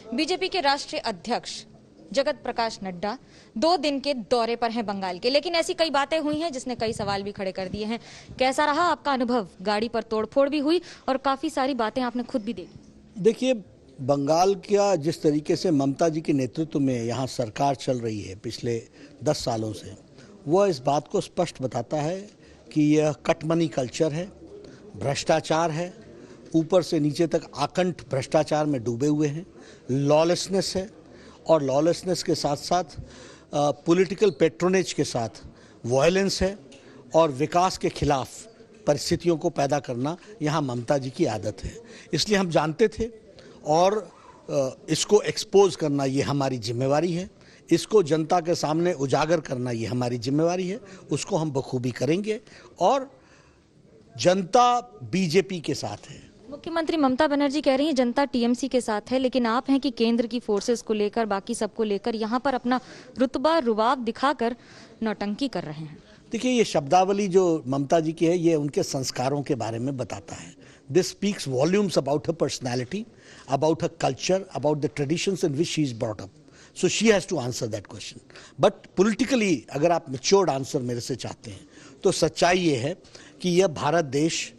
BJP के राष्ट्रीय अध्यक्ष जगत प्रकाश नड्डा 2 दिन के दौरे पर हैं बंगाल के, लेकिन ऐसी कई बातें हुई हैं जिसने कई सवाल भी खड़े कर दिए हैं। कैसा रहा आपका अनुभव? गाड़ी पर तोड़फोड़ भी हुई और काफी सारी बातें आपने खुद भी देखी। देखिए, बंगाल का जिस तरीके से ममता जी के नेतृत्व में यहाँ सरकार चल रही है पिछले 10 सालों से, वह इस बात को स्पष्ट बताता है कि यह कटमनी कल्चर है, भ्रष्टाचार है, ऊपर से नीचे तक आकंठ भ्रष्टाचार में डूबे हुए हैं, लॉलेसनेस है और लॉलेसनेस के साथ साथ पॉलिटिकल पेट्रोनेज के साथ वायलेंस है और विकास के खिलाफ परिस्थितियों को पैदा करना यहाँ ममता जी की आदत है। इसलिए हम जानते थे और इसको एक्सपोज करना ये हमारी जिम्मेवारी है, इसको जनता के सामने उजागर करना ये हमारी जिम्मेवारी है, उसको हम बखूबी करेंगे और जनता बीजेपी के साथ है। मुख्यमंत्री ममता बनर्जी कह रही हैं जनता टीएमसी के साथ है, लेकिन आप हैं कि केंद्र की फोर्सेस को लेकर, बाकी सबको लेकर यहाँ पर अपना रुतबा रुबाब दिखाकर नौटंकी कर रहे हैं। देखिए, ये शब्दावली जो ममता जी की है, ये उनके संस्कारों के बारे में बताता है। This speaks volumes about her personality, about her culture, about the traditions in which she is brought up. So she has to answer that question. But politically अगर आप मैच्योर्ड आंसर मेरे से चाहते हैं तो सच्चाई ये है कि यह भारत देश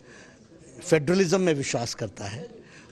फेडरलिज्म में विश्वास करता है।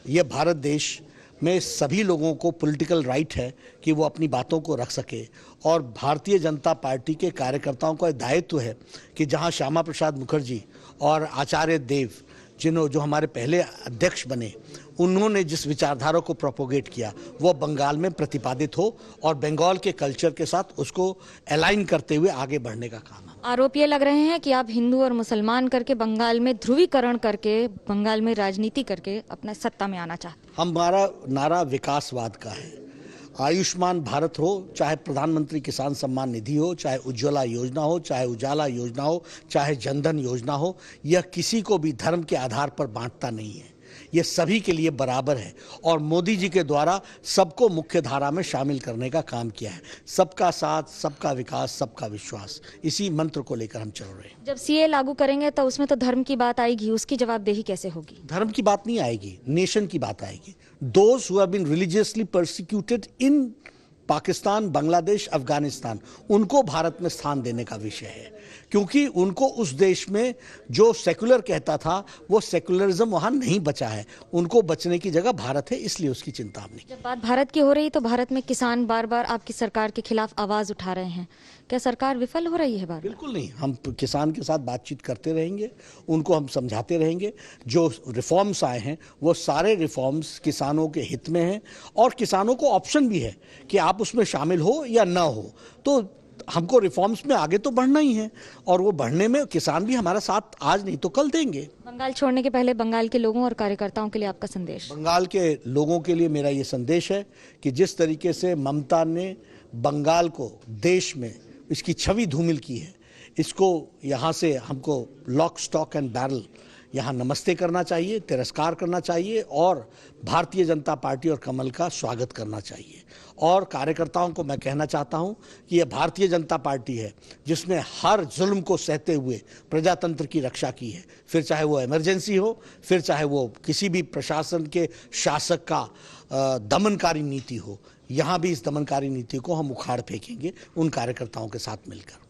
यह भारत देश में सभी लोगों को पॉलिटिकल राइट है कि वो अपनी बातों को रख सके और भारतीय जनता पार्टी के कार्यकर्ताओं का दायित्व है कि जहां श्यामा प्रसाद मुखर्जी और आचार्य देव जो हमारे पहले अध्यक्ष बने, उन्होंने जिस विचारधारा को प्रोपोगेट किया वो बंगाल में प्रतिपादित हो और बंगाल के कल्चर के साथ उसको अलाइन करते हुए आगे बढ़ने का काम है। आरोप ये लग रहे हैं कि आप हिंदू और मुसलमान करके बंगाल में ध्रुवीकरण करके, बंगाल में राजनीति करके अपना सत्ता में आना चाहते हैं। हमारा नारा विकासवाद का है। आयुष्मान भारत हो, चाहे प्रधानमंत्री किसान सम्मान निधि हो, चाहे उज्ज्वला योजना हो, चाहे उजाला योजना हो, चाहे जनधन योजना हो, यह किसी को भी धर्म के आधार पर बांटता नहीं है। यह सभी के लिए बराबर है और मोदी जी के द्वारा सबको मुख्य धारा में शामिल करने का काम किया है। सबका साथ, सबका विकास, सबका विश्वास, इसी मंत्र को लेकर हम चल रहे हैं। जब सीए लागू करेंगे तो उसमें तो धर्म की बात आएगी, उसकी जवाबदेही कैसे होगी? धर्म की बात नहीं आएगी, नेशन की बात आएगी। Those who have been religiously persecuted in Pakistan, Bangladesh, Afghanistan, उनको भारत में स्थान देने का विषय है, क्योंकि उनको उस देश में जो सेकुलर कहता था वो सेकुलरिज्म वहाँ नहीं बचा है। उनको बचने की जगह भारत है, इसलिए उसकी चिंता हमने। जब बात भारत की हो रही तो भारत में किसान बार बार आपकी सरकार के खिलाफ आवाज उठा रहे हैं, क्या सरकार विफल हो रही है बार? बिल्कुल नहीं, हम किसान के साथ बातचीत करते रहेंगे, उनको हम समझाते रहेंगे। जो रिफॉर्म्स आए हैं वो सारे रिफॉर्म्स किसानों के हित में हैं और किसानों को ऑप्शन भी है कि आप उसमें शामिल हो या ना हो। तो हमको रिफॉर्म्स में आगे तो बढ़ना ही है और वो बढ़ने में किसान भी हमारा साथ आज नहीं तो कल देंगे। बंगाल छोड़ने के पहले बंगाल के लोगों और कार्यकर्ताओं के लिए आपका संदेश? बंगाल के लोगों के लिए मेरा ये संदेश है कि जिस तरीके से ममता ने बंगाल को देश में इसकी छवि धूमिल की है, इसको यहाँ से हमको लॉक, स्टॉक एंड बैरल यहाँ नमस्ते करना चाहिए, तिरस्कार करना चाहिए और भारतीय जनता पार्टी और कमल का स्वागत करना चाहिए। और कार्यकर्ताओं को मैं कहना चाहता हूँ कि यह भारतीय जनता पार्टी है जिसने हर जुल्म को सहते हुए प्रजातंत्र की रक्षा की है, फिर चाहे वो इमरजेंसी हो, फिर चाहे वो किसी भी प्रशासन के शासक का दमनकारी नीति हो। यहाँ भी इस दमनकारी नीति को हम उखाड़ फेंकेंगे उन कार्यकर्ताओं के साथ मिलकर।